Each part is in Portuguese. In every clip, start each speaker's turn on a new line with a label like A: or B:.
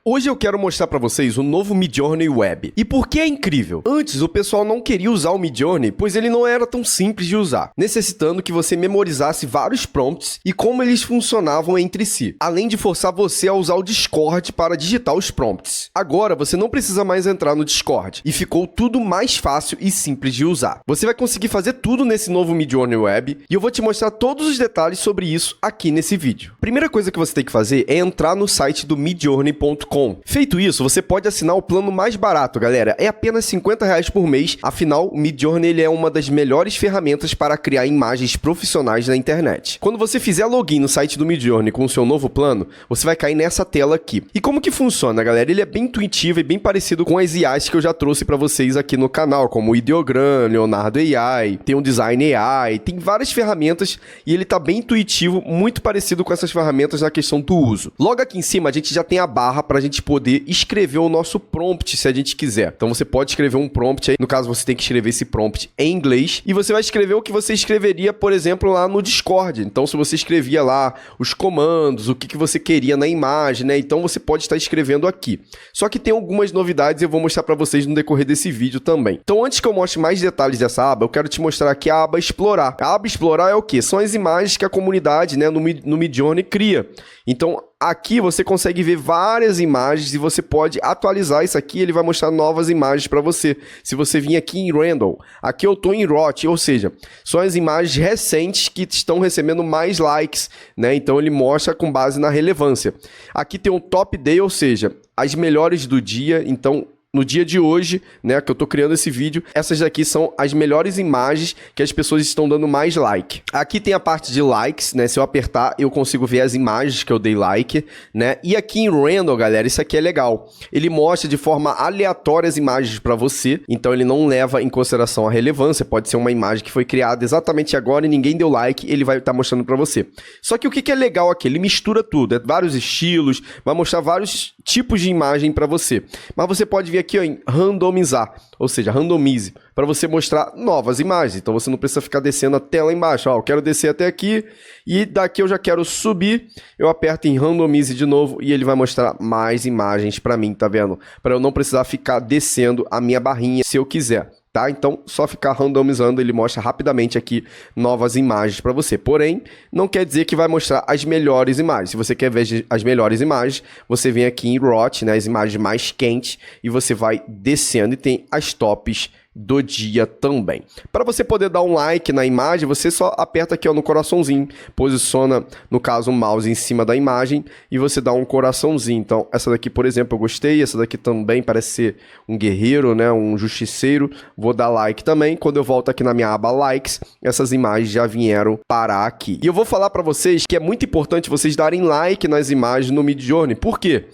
A: Hoje eu quero mostrar para vocês o novo Midjourney Web. E por que é incrível? Antes, o pessoal não queria usar o Midjourney, pois ele não era tão simples de usar, necessitando que você memorizasse vários prompts e como eles funcionavam entre si, além de forçar você a usar o Discord para digitar os prompts. Agora, você não precisa mais entrar no Discord, e ficou tudo mais fácil e simples de usar. Você vai conseguir fazer tudo nesse novo Midjourney Web, e eu vou te mostrar todos os detalhes sobre isso aqui nesse vídeo. Primeira coisa que você tem que fazer é entrar no site do midjourney.com. Feito isso, você pode assinar o plano mais barato, galera. É apenas R$50 por mês. Afinal, o Midjourney ele é uma das melhores ferramentas para criar imagens profissionais na internet. Quando você fizer login no site do Midjourney com o seu novo plano, você vai cair nessa tela aqui. E como que funciona, galera? Ele é bem intuitivo e bem parecido com as IAs que eu já trouxe para vocês aqui no canal, como o Ideogram, Leonardo AI, tem o Design AI, tem várias ferramentas e ele tá bem intuitivo, muito parecido com essas ferramentas na questão do uso. Logo aqui em cima, a gente já tem a barra para a gente poder escrever o nosso prompt, se a gente quiser. Então você pode escrever um prompt aí, no caso você tem que escrever esse prompt em inglês, e você vai escrever o que você escreveria, por exemplo, lá no Discord. Então se você escrevia lá os comandos, o que você queria na imagem, né? Então você pode estar escrevendo aqui. Só que tem algumas novidades e eu vou mostrar para vocês no decorrer desse vídeo também. Então antes que eu mostre mais detalhes dessa aba, eu quero te mostrar aqui a aba Explorar. A aba Explorar é o quê? São as imagens que a comunidade, né, no Midjourney cria. Então aqui você consegue ver várias imagens e você pode atualizar isso aqui, ele vai mostrar novas imagens para você. Se você vir aqui em Random, aqui eu estou em RAW, ou seja, são as imagens recentes que estão recebendo mais likes, né? Então ele mostra com base na relevância. Aqui tem um Top Day, ou seja, as melhores do dia, então no dia de hoje, né, que eu tô criando esse vídeo, essas daqui são as melhores imagens que as pessoas estão dando mais like. Aqui tem a parte de likes, né, se eu apertar eu consigo ver as imagens que eu dei like, né, e aqui em Random, galera, isso aqui é legal. Ele mostra de forma aleatória as imagens para você, então ele não leva em consideração a relevância, pode ser uma imagem que foi criada exatamente agora e ninguém deu like, ele vai estar mostrando para você. Só que o que é legal aqui? Ele mistura tudo, vários estilos, vai mostrar vários tipos de imagem para você. Mas você pode vir aqui ó, em randomizar, ou seja, randomize, para você mostrar novas imagens. Então você não precisa ficar descendo até lá embaixo. Ó, eu quero descer até aqui e daqui eu já quero subir. Eu aperto em randomize de novo e ele vai mostrar mais imagens para mim, tá vendo? Para eu não precisar ficar descendo a minha barrinha se eu quiser. Tá? Então, só ficar randomizando, ele mostra rapidamente aqui novas imagens para você. Porém, não quer dizer que vai mostrar as melhores imagens. Se você quer ver as melhores imagens, você vem aqui em RAW, né, as imagens mais quentes, e você vai descendo e tem as tops do dia também. Para você poder dar um like na imagem, você só aperta aqui ó, no coraçãozinho, posiciona, no caso, o mouse em cima da imagem e você dá um coraçãozinho. Então, essa daqui, por exemplo, eu gostei, essa daqui também parece ser um guerreiro, né, um justiceiro. Vou dar like também. Quando eu volto aqui na minha aba likes, essas imagens já vieram parar aqui. E eu vou falar para vocês que é muito importante vocês darem like nas imagens no Midjourney. Por quê?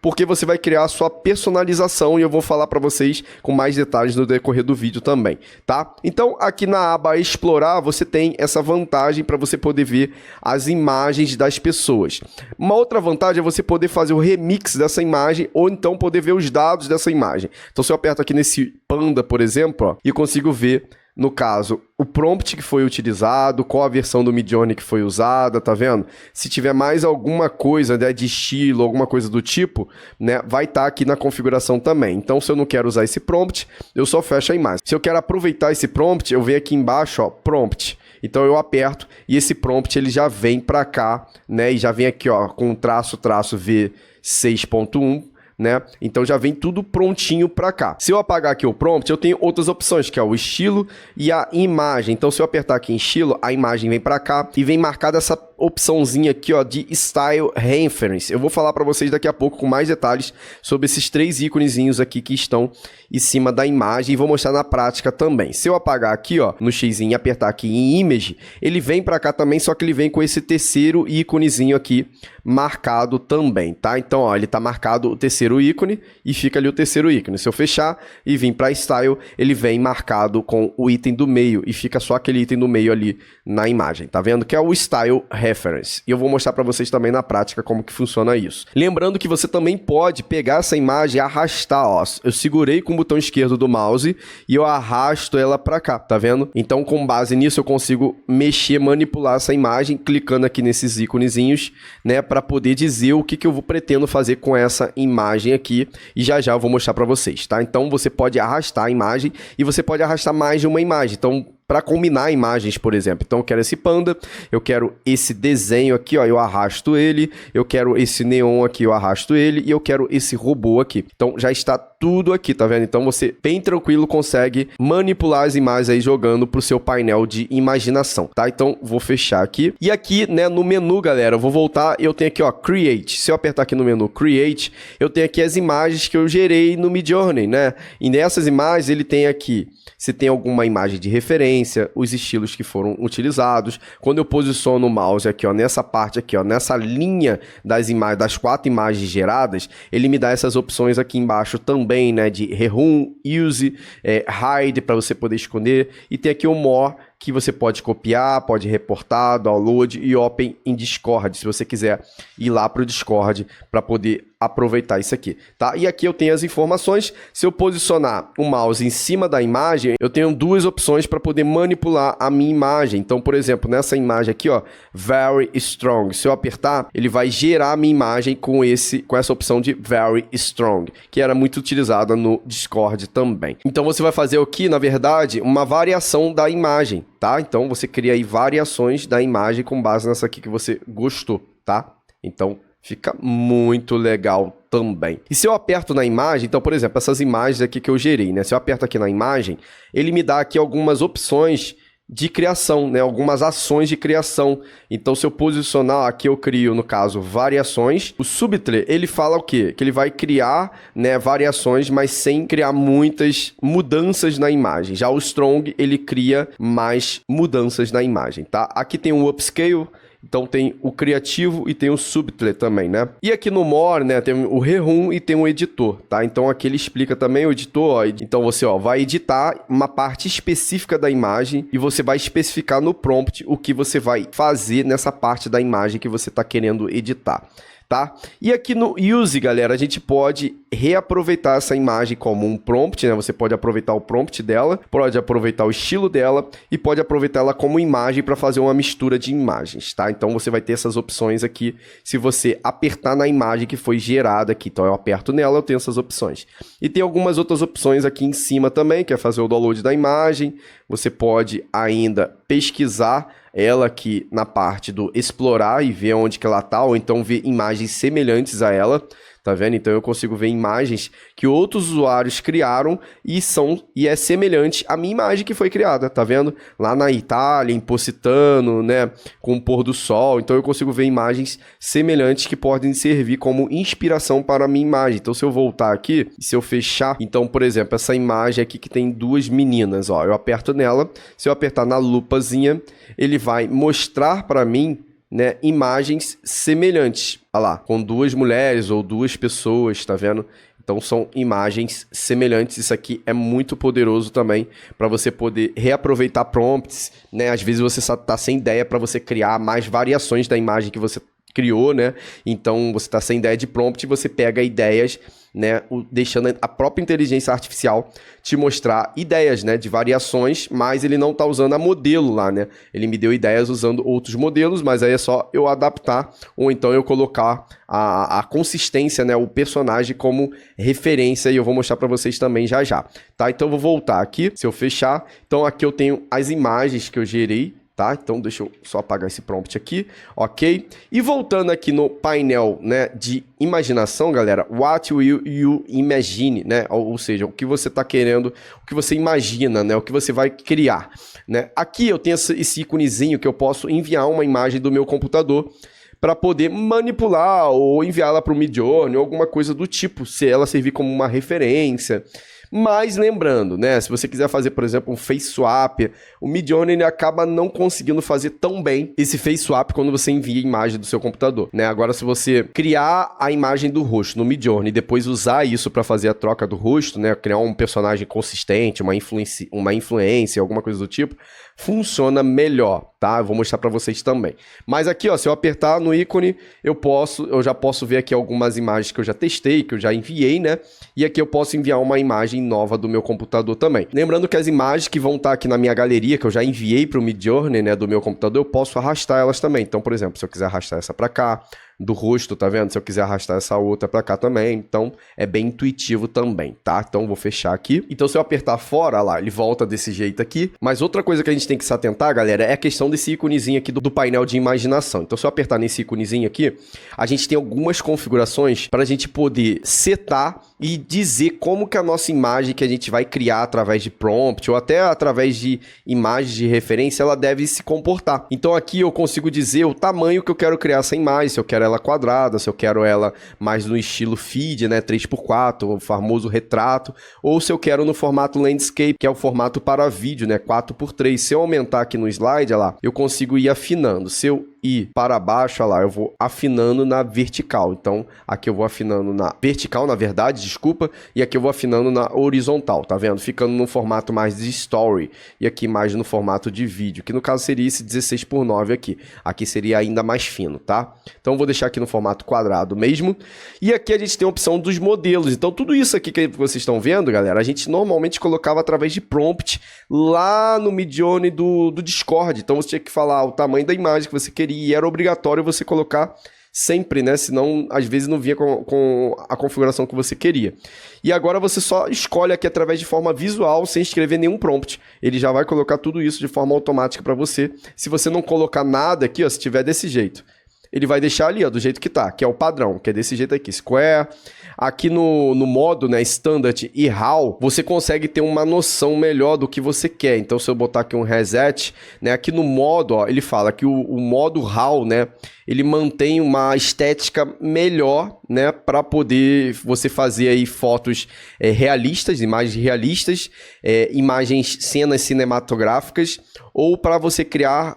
A: Porque você vai criar a sua personalização e eu vou falar para vocês com mais detalhes no decorrer do vídeo também, tá? Então, aqui na aba Explorar, você tem essa vantagem para você poder ver as imagens das pessoas. Uma outra vantagem é você poder fazer o remix dessa imagem ou então poder ver os dados dessa imagem. Então, se eu aperto aqui nesse panda, por exemplo, ó, e eu consigo ver, no caso, o prompt que foi utilizado, qual a versão do Midjourney que foi usada, tá vendo? Se tiver mais alguma coisa, né, de estilo, alguma coisa do tipo, né, vai estar aqui na configuração também. Então, se eu não quero usar esse prompt, eu só fecho a imagem. Se eu quero aproveitar esse prompt, eu venho aqui embaixo, ó, prompt. Então, eu aperto e esse prompt ele já vem para cá, né, e já vem aqui, ó, com traço V6.1, né? Então já vem tudo prontinho para cá. Se eu apagar aqui o prompt, eu tenho outras opções, que é o estilo e a imagem. Então se eu apertar aqui em estilo, a imagem vem para cá e vem marcada essa opçãozinha aqui, ó, de Style Reference. Eu vou falar para vocês daqui a pouco com mais detalhes sobre esses três íconezinhos aqui que estão em cima da imagem e vou mostrar na prática também. Se eu apagar aqui, ó, no xizinho e apertar aqui em Image, ele vem para cá também, só que ele vem com esse terceiro íconezinho aqui marcado também, tá? Então, ó, ele tá marcado o terceiro ícone e fica ali o terceiro ícone. Se eu fechar e vir para Style, ele vem marcado com o item do meio e fica só aquele item do meio ali na imagem, tá vendo? Que é o Style Reference. E eu vou mostrar para vocês também na prática como que funciona isso. Lembrando que você também pode pegar essa imagem e arrastar, ó. Eu segurei com o botão esquerdo do mouse e eu arrasto ela para cá, tá vendo? Então, com base nisso, eu consigo mexer, manipular essa imagem, clicando aqui nesses íconezinhos, né, para poder dizer o que eu pretendo fazer com essa imagem aqui. E já eu vou mostrar para vocês, tá? Então, você pode arrastar a imagem e você pode arrastar mais de uma imagem. Então, para combinar imagens, por exemplo. Então, eu quero esse panda, eu quero esse desenho aqui, ó, eu arrasto ele, eu quero esse neon aqui, eu arrasto ele, e eu quero esse robô aqui. Então, já está tudo aqui, tá vendo? Então, você, bem tranquilo, consegue manipular as imagens aí jogando pro seu painel de imaginação, tá? Então, vou fechar aqui. E aqui, né, no menu, galera, eu vou voltar, eu tenho aqui, ó, Create. Se eu apertar aqui no menu Create, eu tenho aqui as imagens que eu gerei no Midjourney, né? E nessas imagens, ele tem aqui, se tem alguma imagem de referência, os estilos que foram utilizados. Quando eu posiciono o mouse aqui, ó, nessa parte aqui, ó, nessa linha das imagens, das 4 imagens geradas, ele me dá essas opções aqui embaixo também, né, de Rehum, Use, Hide, para você poder esconder, e tem aqui o More, que você pode copiar, pode reportar, download e open em Discord, se você quiser ir lá para o Discord para poder aproveitar isso aqui, tá? E aqui eu tenho as informações. Se eu posicionar o mouse em cima da imagem, eu tenho 2 opções para poder manipular a minha imagem. Então, por exemplo, nessa imagem aqui, ó, Very Strong, se eu apertar, ele vai gerar a minha imagem com essa opção de Very Strong, que era muito utilizada no Discord também. Então, você vai fazer aqui, na verdade, uma variação da imagem, tá? Então, você cria aí variações da imagem com base nessa aqui que você gostou, tá? Então, fica muito legal também. E se eu aperto na imagem, então, por exemplo, essas imagens aqui que eu gerei, né? Se eu aperto aqui na imagem, ele me dá aqui algumas opções de criação, né? Algumas ações de criação. Então, se eu posicionar aqui, eu crio, no caso, variações. O Subtle, ele fala o quê? Que ele vai criar, né, variações, mas sem criar muitas mudanças na imagem. Já o Strong, ele cria mais mudanças na imagem, tá? Aqui tem o Upscale. Então tem o criativo e tem o subtle também, né? E aqui no More, né, tem o Rehum e tem o editor, tá? Então aqui ele explica também o editor, ó. Então você, ó, vai editar uma parte específica da imagem e você vai especificar no prompt o que você vai fazer nessa parte da imagem que você está querendo editar, tá? E aqui no Use, galera, a gente pode reaproveitar essa imagem como um prompt, né? Você pode aproveitar o prompt dela, pode aproveitar o estilo dela e pode aproveitar ela como imagem para fazer uma mistura de imagens, tá? Então você vai ter essas opções aqui se você apertar na imagem que foi gerada aqui. Então eu aperto nela, eu tenho essas opções. E tem algumas outras opções aqui em cima também, que é fazer o download da imagem. Você pode ainda pesquisar ela aqui na parte do explorar e ver onde que ela tá, ou então ver imagens semelhantes a ela, tá vendo? Então eu consigo ver imagens que outros usuários criaram e é semelhante à minha imagem que foi criada, tá vendo? Lá na Itália, em Positano, né, com o pôr do sol. Então eu consigo ver imagens semelhantes que podem servir como inspiração para a minha imagem. Então se eu voltar aqui, se eu fechar, então, por exemplo, essa imagem aqui que tem 2 meninas, ó, eu aperto nela, se eu apertar na lupazinha, ele vai mostrar para mim, né, imagens semelhantes, olha lá, com 2 mulheres ou 2 pessoas, tá vendo? Então são imagens semelhantes. Isso aqui é muito poderoso também para você poder reaproveitar prompts, né? Às vezes você tá sem ideia para você criar mais variações da imagem que você criou, né? Então você tá sem ideia de prompt e você pega ideias, né, deixando a própria inteligência artificial te mostrar ideias, né, de variações, mas ele não tá usando a modelo lá, né? Ele me deu ideias usando outros modelos, mas aí é só eu adaptar ou então eu colocar a consistência, né, o personagem como referência, e eu vou mostrar para vocês também já já, tá? Então eu vou voltar aqui, se eu fechar, então aqui eu tenho as imagens que eu gerei, tá? Então deixa eu só apagar esse prompt aqui, ok? E voltando aqui no painel, né, de imaginação, galera, what will you imagine, né? Ou seja, o que você está querendo, o que você imagina, né? O que você vai criar, né? Aqui eu tenho esse íconezinho que eu posso enviar uma imagem do meu computador para poder manipular ou enviá-la para o Midjourney ou alguma coisa do tipo, se ela servir como uma referência. Mas lembrando, né, se você quiser fazer, por exemplo, um face swap, o Midjourney acaba não conseguindo fazer tão bem esse face swap quando você envia a imagem do seu computador, né? Agora, se você criar a imagem do rosto no Midjourney e depois usar isso para fazer a troca do rosto, né, criar um personagem consistente, uma influência, alguma coisa do tipo, funciona melhor, tá? Eu vou mostrar para vocês também. Mas aqui, ó, se eu apertar no ícone, eu já posso ver aqui algumas imagens que eu já testei, que eu já enviei, né? E aqui eu posso enviar uma imagem nova do meu computador também. Lembrando que as imagens que vão estar aqui na minha galeria, que eu já enviei para o Midjourney, né, do meu computador, eu posso arrastar elas também. Então, por exemplo, se eu quiser arrastar essa para cá, do rosto, tá vendo? Se eu quiser arrastar essa outra pra cá também, então é bem intuitivo também, tá? Então vou fechar aqui. Então se eu apertar fora, lá, ele volta desse jeito aqui. Mas outra coisa que a gente tem que se atentar, galera, é a questão desse íconezinho aqui do painel de imaginação. Então se eu apertar nesse íconezinho aqui, a gente tem algumas configurações para a gente poder setar e dizer como que a nossa imagem que a gente vai criar através de prompt ou até através de imagens de referência, ela deve se comportar. Então aqui eu consigo dizer o tamanho que eu quero criar essa imagem, se eu quero ela quadrada, se eu quero ela mais no estilo feed, né, 3x4, o famoso retrato, ou se eu quero no formato landscape, que é o formato para vídeo, né, 4x3. Se eu aumentar aqui no slide, olha lá, eu consigo ir afinando. Se eu ir para baixo, olha lá, eu vou afinando na vertical. Então, aqui eu vou afinando na vertical, na verdade, desculpa, e aqui eu vou afinando na horizontal, tá vendo? Ficando no formato mais de story, e aqui mais no formato de vídeo, que no caso seria esse 16:9 aqui. Aqui seria ainda mais fino, tá? Então, eu vou deixar aqui no formato quadrado mesmo. E aqui a gente tem a opção dos modelos. Então, tudo isso aqui que vocês estão vendo, galera, a gente normalmente colocava através de prompt lá no Midjourney do Discord. Então, você tinha que falar o tamanho da imagem que você queria e era obrigatório você colocar sempre, né? Senão, às vezes, não vinha com a configuração que você queria. E agora você só escolhe aqui através de forma visual, sem escrever nenhum prompt. Ele já vai colocar tudo isso de forma automática para você. Se você não colocar nada aqui, ó, se tiver desse jeito, ele vai deixar ali, ó, do jeito que tá, que é o padrão, que é desse jeito aqui, square. Aqui no modo, né, standard e raw, você consegue ter uma noção melhor do que você quer. Então, se eu botar aqui um reset, né, aqui no modo, ó, ele fala que o modo raw, né, ele mantém uma estética melhor, né, para poder você fazer aí fotos realistas, imagens realistas, imagens, cenas cinematográficas, ou para você criar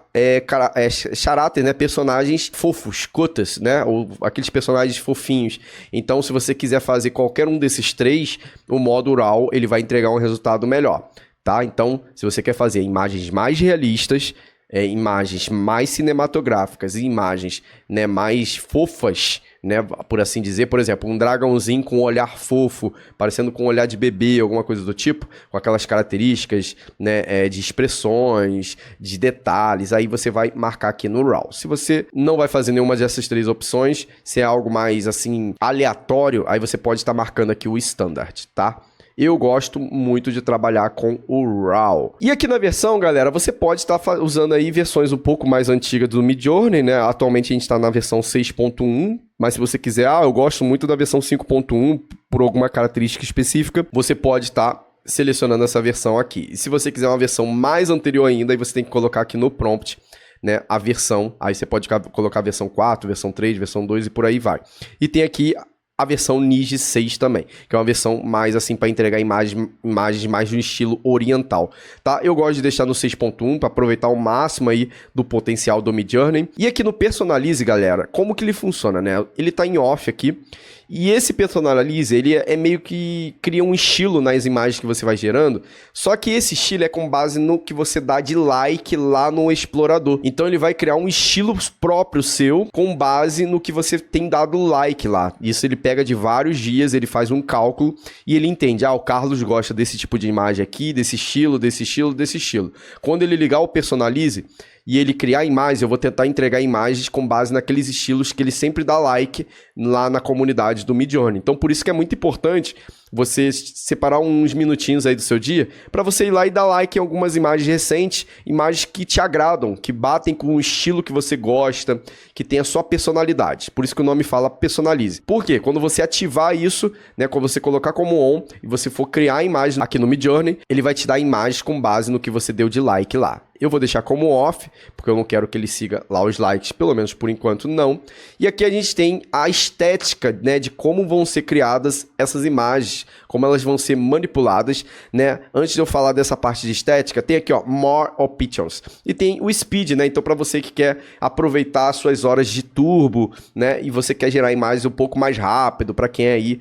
A: caráter, né, personagens fofos, cotas, né, ou aqueles personagens fofinhos. Então, se você quiser fazer qualquer um desses três, o modo RAW, ele vai entregar um resultado melhor, tá? Então, se você quer fazer imagens mais realistas, imagens mais cinematográficas e imagens, né, mais fofas, né, por assim dizer, por exemplo, um dragãozinho com um olhar fofo, parecendo com um olhar de bebê, alguma coisa do tipo, com aquelas características, né, de expressões, de detalhes, aí você vai marcar aqui no RAW. Se você não vai fazer nenhuma dessas três opções, se é algo mais, assim, aleatório, aí você pode estar marcando aqui o Standard, tá? Eu gosto muito de trabalhar com o RAW. E aqui na versão, galera, você pode estar usando aí versões um pouco mais antigas do Midjourney, né? Atualmente a gente está na versão 6.1, mas se você quiser, eu gosto muito da versão 5.1 por alguma característica específica, você pode estar selecionando essa versão aqui. E se você quiser uma versão mais anterior ainda, aí você tem que colocar aqui no prompt, né, a versão. Aí você pode colocar a versão 4, versão 3, versão 2 e por aí vai. E tem aqui a versão Niji 6 também, que é uma versão mais assim para entregar imagens mais no estilo oriental, tá? Eu gosto de deixar no 6.1 para aproveitar o máximo aí do potencial do Midjourney. E aqui no Personalize, galera, como que ele funciona, né? Ele tá em off aqui. E esse Personalize, ele é meio que cria um estilo nas imagens que você vai gerando, só que esse estilo é com base no que você dá de like lá no explorador. Então ele vai criar um estilo próprio seu com base no que você tem dado like lá. Isso ele pega de vários dias, ele faz um cálculo e ele entende, o Carlos gosta desse tipo de imagem aqui, desse estilo, desse estilo, desse estilo. Quando ele ligar o Personalize e ele criar imagens, eu vou tentar entregar imagens com base naqueles estilos que ele sempre dá like lá na comunidade do Midjourney. Então, por isso que é muito importante você separar uns minutinhos aí do seu dia para você ir lá e dar like em algumas imagens recentes, imagens que te agradam, que batem com o estilo que você gosta, que tem a sua personalidade. Por isso que o nome fala Personalize. Por quê? Quando você ativar isso, né, quando você colocar como on e você for criar imagens aqui no Midjourney, ele vai te dar imagens com base no que você deu de like lá. Eu vou deixar como off, porque eu não quero que ele siga lá os likes, pelo menos por enquanto não. E aqui a gente tem a estética, né, de como vão ser criadas essas imagens, como elas vão ser manipuladas, né? Antes de eu falar dessa parte de estética, tem aqui, ó, More Options. E tem o Speed, né? Então, para você que quer aproveitar as suas horas de turbo, né, e você quer gerar imagens um pouco mais rápido, para quem aí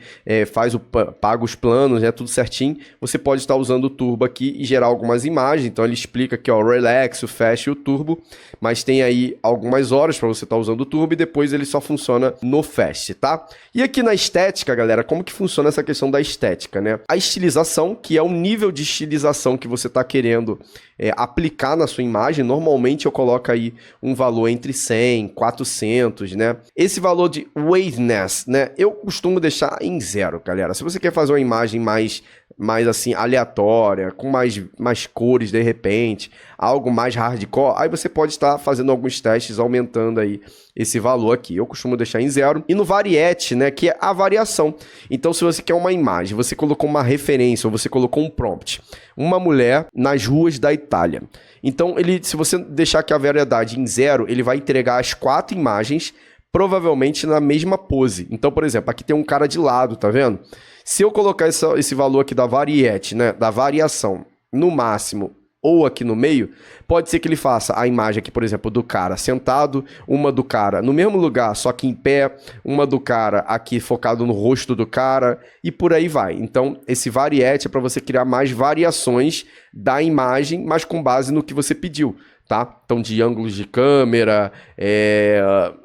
A: paga os planos, né, tudo certinho, você pode estar usando o turbo aqui e gerar algumas imagens. Então, ele explica aqui, ó, Relax, o Fast e o Turbo, mas tem aí algumas horas para você estar usando o Turbo e depois ele só funciona no Fast, tá? E aqui na estética, galera, como que funciona essa questão da estética, né? A estilização, que é o nível de estilização que você está querendo aplicar na sua imagem, normalmente eu coloco aí um valor entre 100, 400, né? Esse valor de Weirdness, né? Eu costumo deixar em 0, galera. Se você quer fazer uma imagem mais assim, aleatória, com mais cores de repente, algo mais hardcore, aí você pode estar fazendo alguns testes, aumentando aí esse valor aqui. Eu costumo deixar em 0. E no Variety, né, que é a variação. Então, se você quer uma imagem, você colocou uma referência, ou você colocou um prompt, uma mulher nas ruas da Itália. Então, se você deixar aqui a variedade em 0, ele vai entregar as 4 imagens, provavelmente na mesma pose. Então, por exemplo, aqui tem um cara de lado, tá vendo? Se eu colocar esse valor aqui da variety, né, da variação, no máximo ou aqui no meio, pode ser que ele faça a imagem aqui, por exemplo, do cara sentado, uma do cara no mesmo lugar, só que em pé, uma do cara aqui focado no rosto do cara e por aí vai. Então, esse variety é para você criar mais variações da imagem, mas com base no que você pediu. Tá? Então, de ângulos de câmera,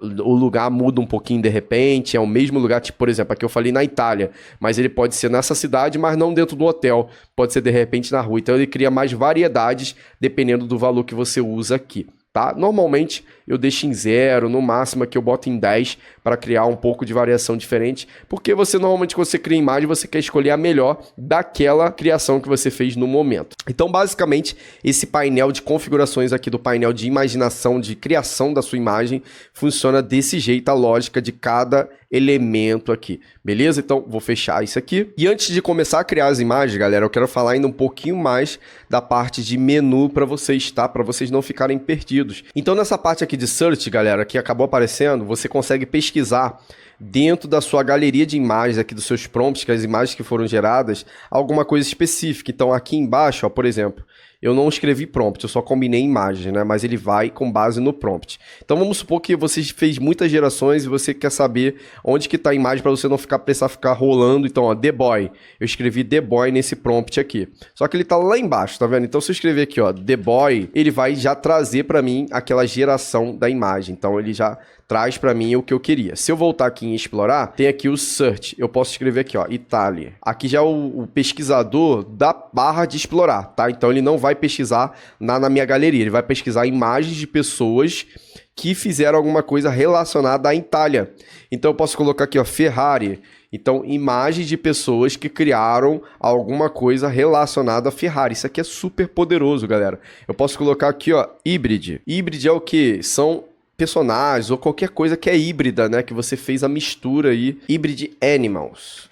A: o lugar muda um pouquinho de repente, é o mesmo lugar, tipo, por exemplo, aqui eu falei na Itália, mas ele pode ser nessa cidade, mas não dentro do hotel, pode ser de repente na rua. Então, ele cria mais variedades dependendo do valor que você usa aqui. Tá? Normalmente eu deixo em 0, no máximo aqui eu boto em 10 para criar um pouco de variação diferente, porque normalmente quando você cria imagem, você quer escolher a melhor daquela criação que você fez no momento. Então, basicamente, esse painel de configurações aqui do painel de imaginação, de criação da sua imagem, funciona desse jeito, a lógica de cada elemento aqui, beleza? Então, vou fechar isso aqui. E antes de começar a criar as imagens, galera, eu quero falar ainda um pouquinho mais da parte de menu para vocês, tá? Para vocês não ficarem perdidos. Então, nessa parte aqui de search, galera, que acabou aparecendo, você consegue pesquisar dentro da sua galeria de imagens aqui dos seus prompts, que as imagens que foram geradas, alguma coisa específica. Então, aqui embaixo, ó, por exemplo, eu não escrevi prompt, eu só combinei imagens, né? Mas ele vai com base no prompt. Então vamos supor que você fez muitas gerações e você quer saber onde que tá a imagem para você não precisar ficar rolando. Então, ó, The Boy. Eu escrevi The Boy nesse prompt aqui. Só que ele tá lá embaixo, tá vendo? Então se eu escrever aqui, ó, The Boy, ele vai já trazer para mim aquela geração da imagem. Então ele já traz para mim o que eu queria. Se eu voltar aqui em explorar, tem aqui o search. Eu posso escrever aqui, ó, Itália. Aqui já é o pesquisador da barra de explorar, tá? Então ele não vai pesquisar na minha galeria, ele vai pesquisar imagens de pessoas que fizeram alguma coisa relacionada à Itália. Então eu posso colocar aqui, ó, Ferrari. Então, imagens de pessoas que criaram alguma coisa relacionada a Ferrari. Isso aqui é super poderoso, galera. Eu posso colocar aqui, ó, híbride. Híbride é o que? São personagens ou qualquer coisa que é híbrida, né? Que você fez a mistura aí. Hybrid Animals.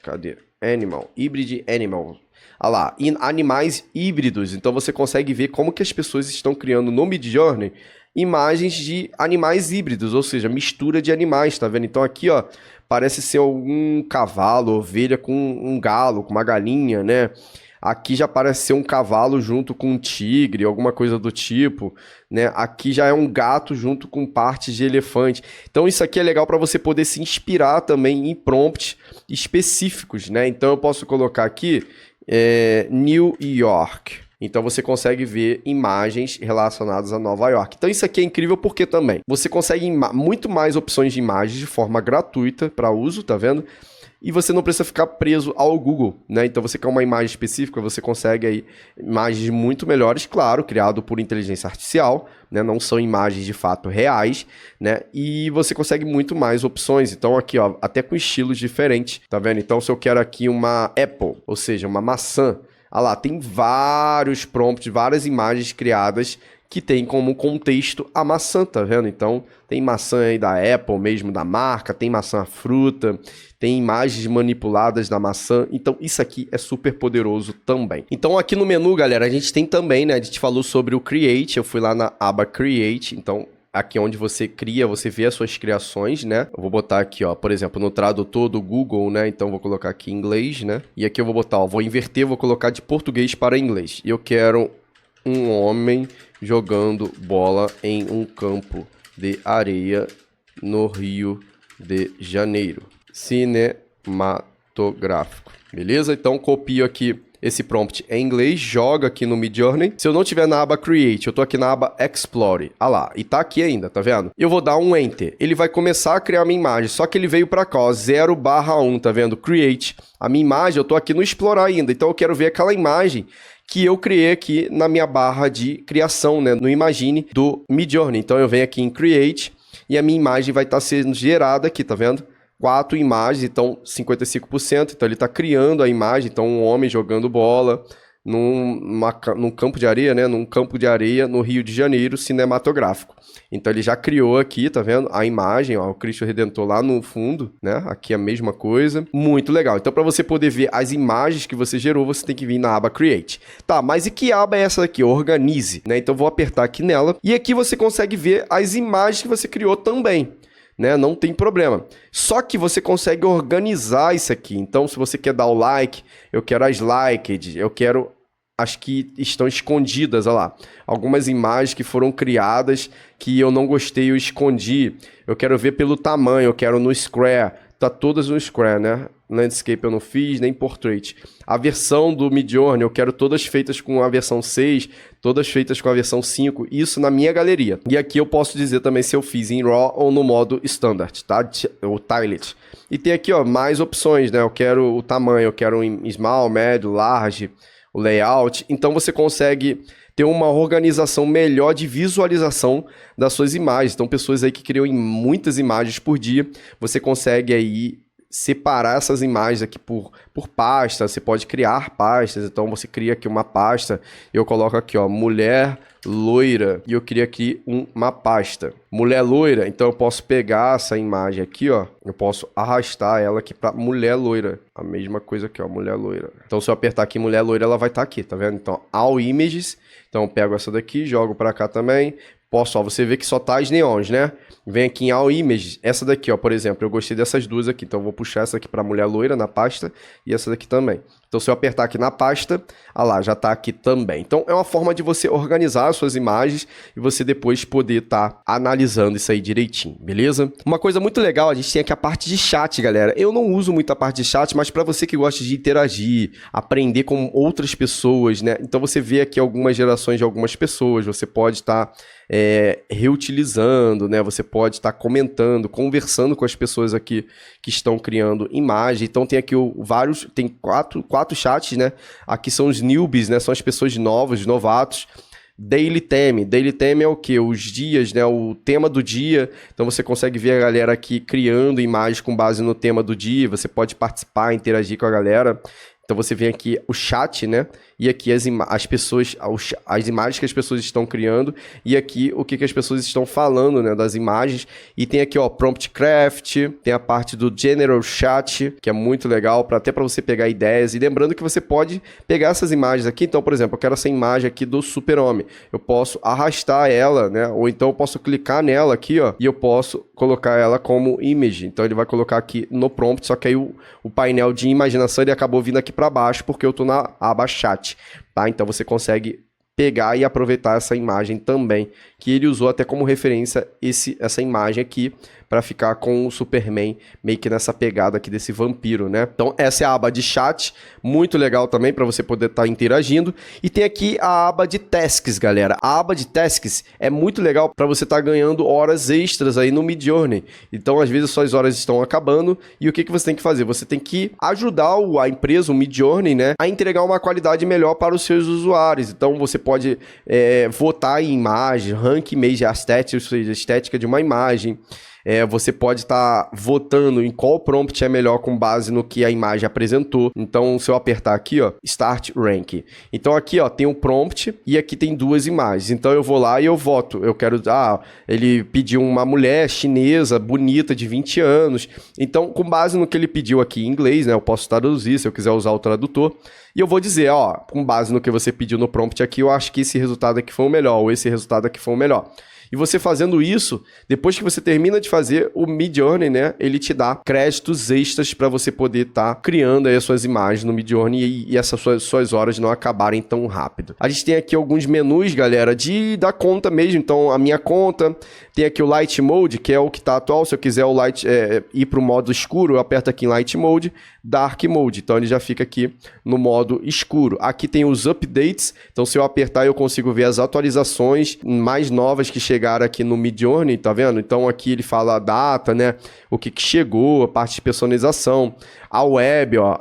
A: Cadê? Animal. Hybrid Animal. Olha lá, animais híbridos. Então você consegue ver como que as pessoas estão criando no Midjourney imagens de animais híbridos, ou seja, mistura de animais, tá vendo? Então aqui, ó, parece ser um cavalo, ovelha com um galo, com uma galinha, né? Aqui já parece ser um cavalo junto com um tigre, alguma coisa do tipo, né? Aqui já é um gato junto com partes de elefante. Então isso aqui é legal para você poder se inspirar também em prompts específicos, né? Então eu posso colocar aqui New York. Então você consegue ver imagens relacionadas a Nova York. Então isso aqui é incrível porque também você consegue muito mais opções de imagens de forma gratuita para uso, tá vendo? E você não precisa ficar preso ao Google, né? Então você quer uma imagem específica, você consegue aí imagens muito melhores, claro, criado por inteligência artificial, né? Não são imagens de fato reais, né? E você consegue muito mais opções. Então aqui, ó, até com estilos diferentes, tá vendo? Então se eu quero aqui uma Apple, ou seja, uma maçã, olha lá, tem vários prompts, várias imagens criadas que tem como contexto a maçã, tá vendo? Então, tem maçã aí da Apple mesmo, da marca, tem maçã fruta, tem imagens manipuladas da maçã, então isso aqui é super poderoso também. Então aqui no menu, galera, a gente tem também, né, a gente falou sobre o Create, eu fui lá na aba Create, então aqui onde você cria, você vê as suas criações, né? Eu vou botar aqui, ó, por exemplo, no tradutor do Google, né? Então vou colocar aqui em inglês, né? E aqui eu vou botar, ó, vou inverter, vou colocar de português para inglês. E eu quero um homem jogando bola em um campo de areia no Rio de Janeiro. Cinematográfico. Beleza? Então copio aqui esse prompt em inglês, joga aqui no Midjourney. Se eu não tiver na aba Create, eu tô aqui na aba Explore. Ah lá, e tá aqui ainda, tá vendo? Eu vou dar um Enter. Ele vai começar a criar minha imagem, só que ele veio pra cá, ó, 0/1, tá vendo? Create. A minha imagem, eu tô aqui no Explorar ainda, então eu quero ver aquela imagem que eu criei aqui na minha barra de criação, né, no Imagine do Midjourney. Então eu venho aqui em Create e a minha imagem vai estar sendo gerada aqui, tá vendo? 4 imagens, então 55%, então ele está criando a imagem, então um homem jogando bola num campo de areia, né, num campo de areia no Rio de Janeiro, cinematográfico. Então ele já criou aqui, tá vendo? A imagem, ó, o Cristo Redentor lá no fundo, né? Aqui a mesma coisa. Muito legal. Então para você poder ver as imagens que você gerou, você tem que vir na aba Create. Tá, mas e que aba é essa daqui? Organize, né? Então vou apertar aqui nela e aqui você consegue ver as imagens que você criou também. Né? Não tem problema. Só que você consegue organizar isso aqui. Então, se você quer dar o like, eu quero as liked, eu quero as que estão escondidas, olha lá. Algumas imagens que foram criadas que eu não gostei, eu escondi. Eu quero ver pelo tamanho, eu quero no Square. Tá todas no Square, né? Landscape eu não fiz, nem Portrait. A versão do Midjourney, eu quero todas feitas com a versão 6, todas feitas com a versão 5, isso na minha galeria. E aqui eu posso dizer também se eu fiz em RAW ou no modo Standard, tá? O Tiled. E tem aqui, ó, mais opções, né? Eu quero o tamanho, eu quero em Small, Médio, Large, o Layout. Então você consegue ter uma organização melhor de visualização das suas imagens. Então pessoas aí que criam muitas imagens por dia, você consegue aí separar essas imagens aqui por pasta, você pode criar pastas, então você cria aqui uma pasta, eu coloco aqui, ó, mulher loira, e eu crio aqui uma pasta, mulher loira, então eu posso pegar essa imagem aqui, ó, eu posso arrastar ela aqui para mulher loira, a mesma coisa aqui, ó, mulher loira. Então se eu apertar aqui mulher loira, ela vai estar aqui, tá vendo? Então, All Images, então eu pego essa daqui, jogo para cá também, posso, ó, você vê que só tá as neons, né? Vem aqui em All Images, essa daqui, ó, por exemplo, eu gostei dessas duas aqui, então eu vou puxar essa aqui para mulher loira na pasta e essa daqui também. Então se eu apertar aqui na pasta, ah lá, já tá aqui também. Então é uma forma de você organizar as suas imagens e você depois poder tá analisando isso aí direitinho, beleza? Uma coisa muito legal, a gente tem aqui a parte de chat, galera. Eu não uso muito a parte de chat, mas para você que gosta de interagir, aprender com outras pessoas, né? Então você vê aqui algumas gerações de algumas pessoas, você pode estar reutilizando, né? Você pode estar comentando, conversando com as pessoas aqui que estão criando imagem. Então tem aqui tem quatro chats, né? Aqui são os newbies, né? São as pessoas novas, novatos. Daily Theme. Daily Theme é o quê? Os dias, né? O tema do dia. Então você consegue ver a galera aqui criando imagens com base no tema do dia. Você pode participar, interagir com a galera. Então você vem aqui o chat, né? E aqui as imagens que as pessoas estão criando e aqui o que as pessoas estão falando, né, das imagens. E tem aqui, ó, Prompt Craft, tem a parte do General Chat, que é muito legal, até para você pegar ideias. E lembrando que você pode pegar essas imagens aqui. Então, por exemplo, eu quero essa imagem aqui do Super-Homem. Eu posso arrastar ela, né? Ou então eu posso clicar nela aqui, ó, e eu posso colocar ela como image. Então ele vai colocar aqui no prompt, só que aí o painel de imaginação ele acabou vindo aqui para baixo porque eu tô na aba Chat. Tá? Então você consegue pegar e aproveitar essa imagem também, que ele usou até como referência essa imagem aqui, para ficar com o Superman meio que nessa pegada aqui desse vampiro, né? Então essa é a aba de chat, muito legal também para você poder estar interagindo. E tem aqui a aba de tasks, galera. A aba de tasks é muito legal para você estar ganhando horas extras aí no Midjourney. Então às vezes suas horas estão acabando e o que você tem que fazer? Você tem que ajudar a empresa, o Midjourney, né, a entregar uma qualidade melhor para os seus usuários. Então você pode votar em imagem, rank image, a estética de uma imagem. você pode estar votando em qual prompt é melhor com base no que a imagem apresentou. Então, se eu apertar aqui, ó, Start Rank. Então, aqui, ó, tem um prompt e aqui tem duas imagens. Então, eu vou lá e eu voto. Eu quero, ele pediu uma mulher chinesa, bonita, de 20 anos. Então, com base no que ele pediu aqui em inglês, né, eu posso traduzir se eu quiser usar o tradutor. E eu vou dizer, ó, com base no que você pediu no prompt aqui, eu acho que esse resultado aqui foi o melhor, ou esse resultado aqui foi o melhor. E você fazendo isso, depois que você termina de fazer, o Midjourney, né, ele te dá créditos extras para você poder estar criando aí as suas imagens no Midjourney e essas suas horas não acabarem tão rápido. A gente tem aqui alguns menus, galera, da conta mesmo. Então, a minha conta, tem aqui o Light Mode, que é o que está atual. Se eu quiser ir para o modo escuro, eu aperto aqui em Light Mode, Dark Mode. Então, ele já fica aqui no modo escuro. Aqui tem os updates. Então, se eu apertar, eu consigo ver as atualizações mais novas que chegaram aqui no Midjourney, tá vendo? Então, aqui ele fala a data, né? O que chegou, a parte de personalização. A web, ó,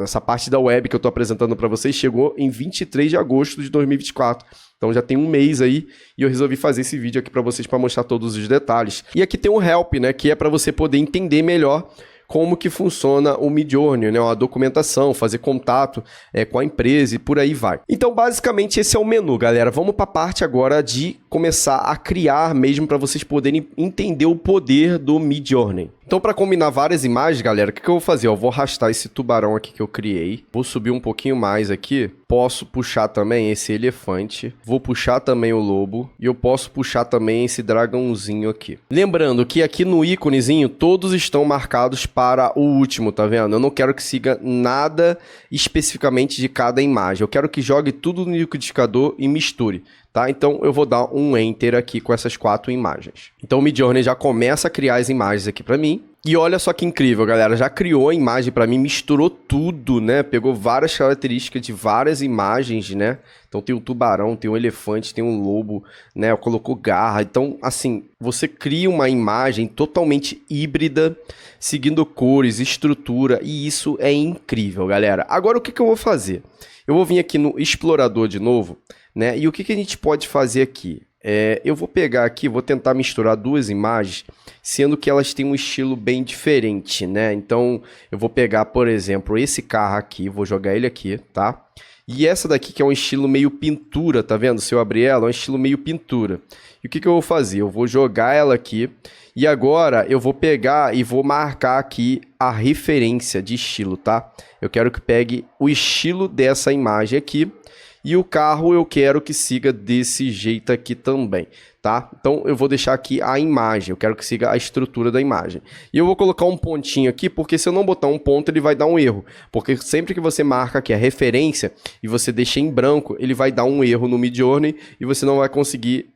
A: essa parte da web que eu tô apresentando para vocês chegou em 23 de agosto de 2024. Então já tem um mês aí e eu resolvi fazer esse vídeo aqui para vocês para mostrar todos os detalhes. E aqui tem um Help, né, que é para você poder entender melhor como que funciona o Midjourney, né? A documentação, fazer contato com a empresa e por aí vai. Então, basicamente, esse é o menu, galera. Vamos para a parte agora de começar a criar mesmo para vocês poderem entender o poder do Midjourney. Então, para combinar várias imagens, galera, o que eu vou fazer? Eu vou arrastar esse tubarão aqui que eu criei. Vou subir um pouquinho mais aqui. Posso puxar também esse elefante. Vou puxar também o lobo. E eu posso puxar também esse dragãozinho aqui. Lembrando que aqui no íconezinho, todos estão marcados para o último, tá vendo? Eu não quero que siga nada especificamente de cada imagem. Eu quero que jogue tudo no liquidificador e misture. Tá? Então, eu vou dar um Enter aqui com essas 4 imagens. Então, o Midjourney já começa a criar as imagens aqui para mim. E olha só que incrível, galera. Já criou a imagem para mim, misturou tudo, né? Pegou várias características de várias imagens, né? Então, tem um tubarão, tem um elefante, tem um lobo, né? Colocou garra. Então, assim, você cria uma imagem totalmente híbrida, seguindo cores, estrutura. E isso é incrível, galera. Agora, o que eu vou fazer? Eu vou vir aqui no explorador de novo, né? E o que a gente pode fazer aqui? Eu vou pegar aqui, vou tentar misturar duas imagens, sendo que elas têm um estilo bem diferente, né? Então, eu vou pegar, por exemplo, esse carro aqui, vou jogar ele aqui, tá? E essa daqui que é um estilo meio pintura, tá vendo? Se eu abrir ela, é um estilo meio pintura. E o que eu vou fazer? Eu vou jogar ela aqui e agora eu vou pegar e vou marcar aqui a referência de estilo, tá? Eu quero que pegue o estilo dessa imagem aqui. E o carro eu quero que siga desse jeito aqui também, tá? Então eu vou deixar aqui a imagem, eu quero que siga a estrutura da imagem. E eu vou colocar um pontinho aqui, porque se eu não botar um ponto ele vai dar um erro. Porque sempre que você marca aqui a referência e você deixa em branco, ele vai dar um erro no Midjourney e você não vai conseguir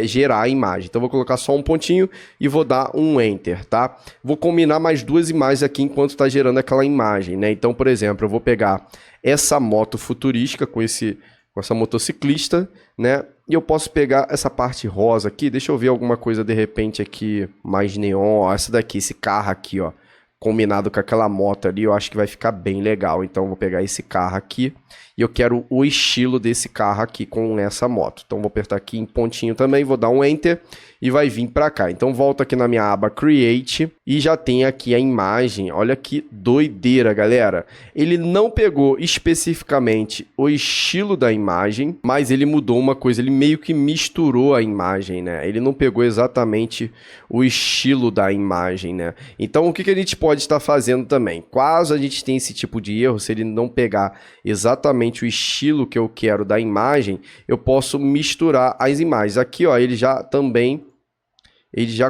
A: gerar a imagem. Então eu vou colocar só um pontinho e vou dar um Enter, tá? Vou combinar mais duas imagens aqui enquanto está gerando aquela imagem, né? Então, por exemplo, eu vou pegar essa moto futurística com essa motociclista, né? E eu posso pegar essa parte rosa aqui, deixa eu ver alguma coisa de repente aqui mais neon, ó, essa daqui, esse carro aqui, ó, combinado com aquela moto ali, eu acho que vai ficar bem legal. Então eu vou pegar esse carro aqui e eu quero o estilo desse carro aqui com essa moto. Então vou apertar aqui em pontinho também, vou dar um Enter e vai vir para cá. Então volto aqui na minha aba Create e já tem aqui a imagem. Olha que doideira, galera. Ele não pegou especificamente o estilo da imagem, mas ele mudou uma coisa, ele meio que misturou a imagem, né? Ele não pegou exatamente o estilo da imagem, né? Então o que a gente pode estar fazendo também? Caso a gente tenha esse tipo de erro, se ele não pegar exatamente o estilo que eu quero da imagem, eu posso misturar as imagens. Aqui, ó, ele já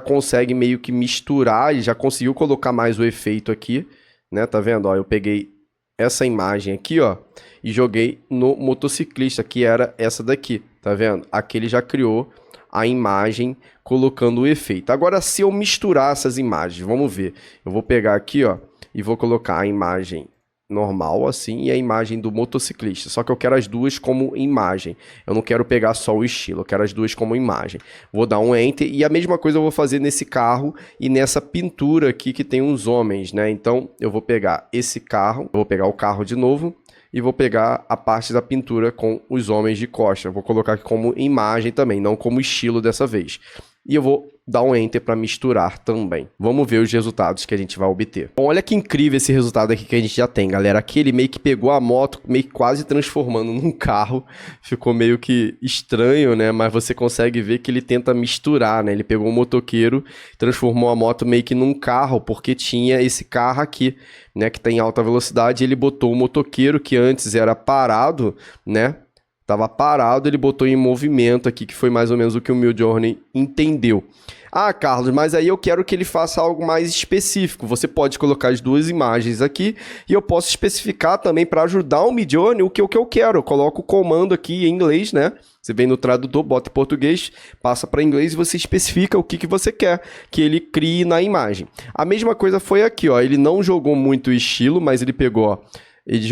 A: consegue meio que misturar, ele já conseguiu colocar mais o efeito aqui, né? Tá vendo? Ó, eu peguei essa imagem aqui, ó, e joguei no motociclista, que era essa daqui, tá vendo? Aqui ele já criou a imagem colocando o efeito. Agora, se eu misturar essas imagens, vamos ver. Eu vou pegar aqui, ó, e vou colocar a imagem normal assim e a imagem do motociclista, só que eu quero as duas como imagem, eu não quero pegar só o estilo, eu quero as duas como imagem. Vou dar um Enter e a mesma coisa eu vou fazer nesse carro e nessa pintura aqui que tem uns homens, né? Então eu vou pegar esse carro, eu vou pegar o carro de novo e vou pegar a parte da pintura com os homens de costa, eu vou colocar aqui como imagem também, não como estilo dessa vez. E eu vou dá um Enter para misturar também. Vamos ver os resultados que a gente vai obter. Bom, olha que incrível esse resultado aqui que a gente já tem, galera. Aqui ele meio que pegou a moto, meio que quase transformando num carro. Ficou meio que estranho, né? Mas você consegue ver que ele tenta misturar, né? Ele pegou um motoqueiro, transformou a moto meio que num carro, porque tinha esse carro aqui, né? Que tá em alta velocidade. Ele botou o motoqueiro, que antes era parado, né? Tava parado, ele botou em movimento aqui, que foi mais ou menos o que o Midjourney entendeu. Ah, Carlos, mas aí eu quero que ele faça algo mais específico. Você pode colocar as duas imagens aqui e eu posso especificar também para ajudar o Midjourney o que eu quero. Eu coloco o comando aqui em inglês, né? Você vem no tradutor, bota em português, passa para inglês e você especifica o que você quer que ele crie na imagem. A mesma coisa foi aqui, ó. Ele não jogou muito estilo, mas ele pegou, ó. Ele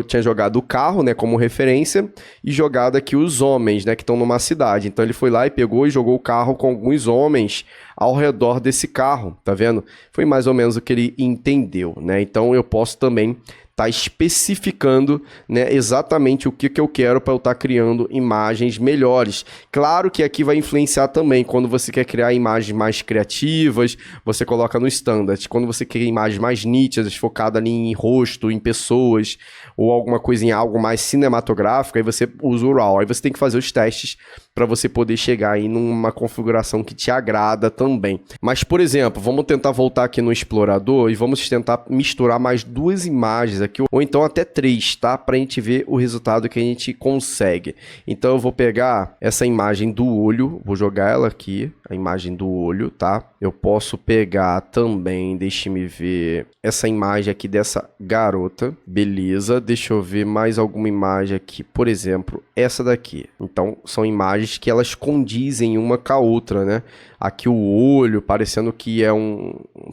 A: tinha jogado o carro, né, como referência, e jogado aqui os homens, né, que estão numa cidade. Então ele foi lá e pegou e jogou o carro com alguns homens ao redor desse carro, tá vendo? Foi mais ou menos o que ele entendeu, né? Então eu posso também estar especificando, né, exatamente o que eu quero para eu estar criando imagens melhores. Claro que aqui vai influenciar também, quando você quer criar imagens mais criativas, você coloca no standard. Quando você quer imagens mais nítidas, focada ali em rosto, em pessoas, ou alguma coisa em algo mais cinematográfico, aí você usa o RAW. Aí você tem que fazer os testes para você poder chegar aí numa configuração que te agrada também. Mas, por exemplo, vamos tentar voltar aqui no explorador e vamos tentar misturar mais duas imagens aqui, ou então até três, tá? Para a gente ver o resultado que a gente consegue. Então eu vou pegar essa imagem do olho, vou jogar ela aqui, a imagem do olho, tá? Eu posso pegar também, deixe-me ver, essa imagem aqui dessa garota, beleza? Deixa eu ver mais alguma imagem aqui, por exemplo, essa daqui. Então, são imagens que elas condizem uma com a outra, né? Aqui o olho, parecendo que é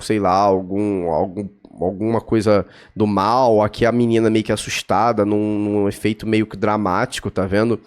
A: sei lá, alguma coisa do mal. Aqui a menina meio que assustada, num efeito meio que dramático, tá vendo?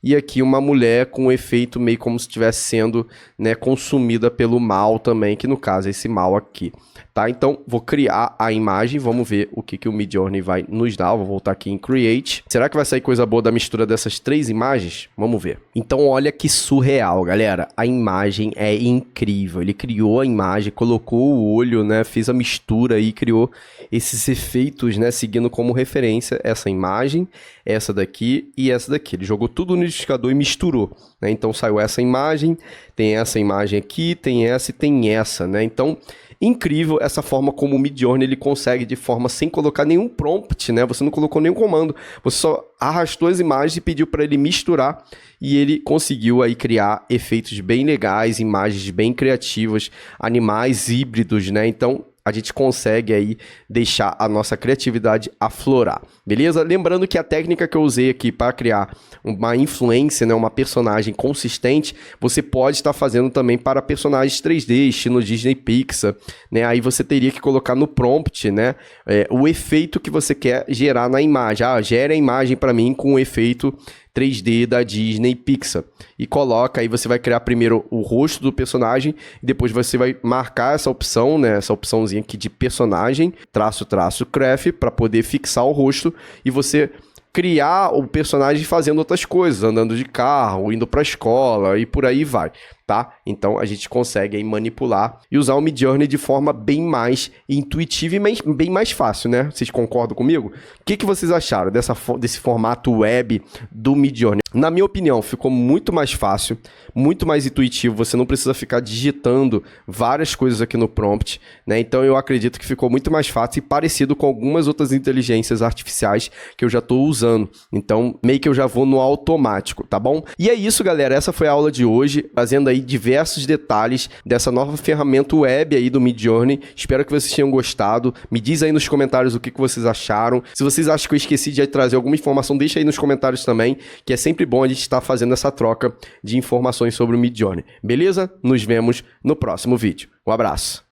A: E aqui uma mulher com um efeito meio como se estivesse sendo, né, consumida pelo mal também, que no caso é esse mal aqui, tá? Então, vou criar a imagem, vamos ver o que o Midjourney vai nos dar. Vou voltar aqui em Create. Será que vai sair coisa boa da mistura dessas três imagens? Vamos ver. Então, olha que surreal, galera. A imagem é incrível. Ele criou a imagem, colocou o olho, né, fez a mistura e criou esses efeitos, né, seguindo como referência essa imagem, essa daqui e essa daqui. Ele jogou tudo no liquidificador e misturou, né? Então saiu essa imagem, tem essa imagem aqui, tem essa e tem essa, né? Então, incrível essa forma como o Midjourney ele consegue de forma sem colocar nenhum prompt, né? Você não colocou nenhum comando, você só arrastou as imagens e pediu para ele misturar e ele conseguiu aí criar efeitos bem legais, imagens bem criativas, animais híbridos, né? Então, a gente consegue aí deixar a nossa criatividade aflorar, beleza? Lembrando que a técnica que eu usei aqui para criar uma influência, né, uma personagem consistente, você pode estar fazendo também para personagens 3D, estilo Disney Pixar, né? Aí você teria que colocar no prompt, né, o efeito que você quer gerar na imagem. Ah, gera a imagem para mim com o efeito 3D da Disney Pixar. E coloca, aí você vai criar primeiro o rosto do personagem, e depois você vai marcar essa opção, né, essa opçãozinha aqui de personagem, craft, para poder fixar o rosto, e você criar o personagem fazendo outras coisas, andando de carro, indo para a escola e por aí vai, tá? Então a gente consegue aí manipular e usar o Midjourney de forma bem mais intuitiva e bem mais fácil, né? Vocês concordam comigo? O que vocês acharam desse formato web do Midjourney? Na minha opinião, ficou muito mais fácil, muito mais intuitivo, você não precisa ficar digitando várias coisas aqui no prompt, né? Então eu acredito que ficou muito mais fácil e parecido com algumas outras inteligências artificiais que eu já estou usando. Então, meio que eu já vou no automático, tá bom? E é isso, galera. Essa foi a aula de hoje, trazendo aí diversos detalhes dessa nova ferramenta web aí do Midjourney. Espero que vocês tenham gostado. Me diz aí nos comentários o que vocês acharam. Se vocês acham que eu esqueci de trazer alguma informação, deixa aí nos comentários também, que é sempre bom a gente estar fazendo essa troca de informações sobre o Midjourney. Beleza? Nos vemos no próximo vídeo. Um abraço.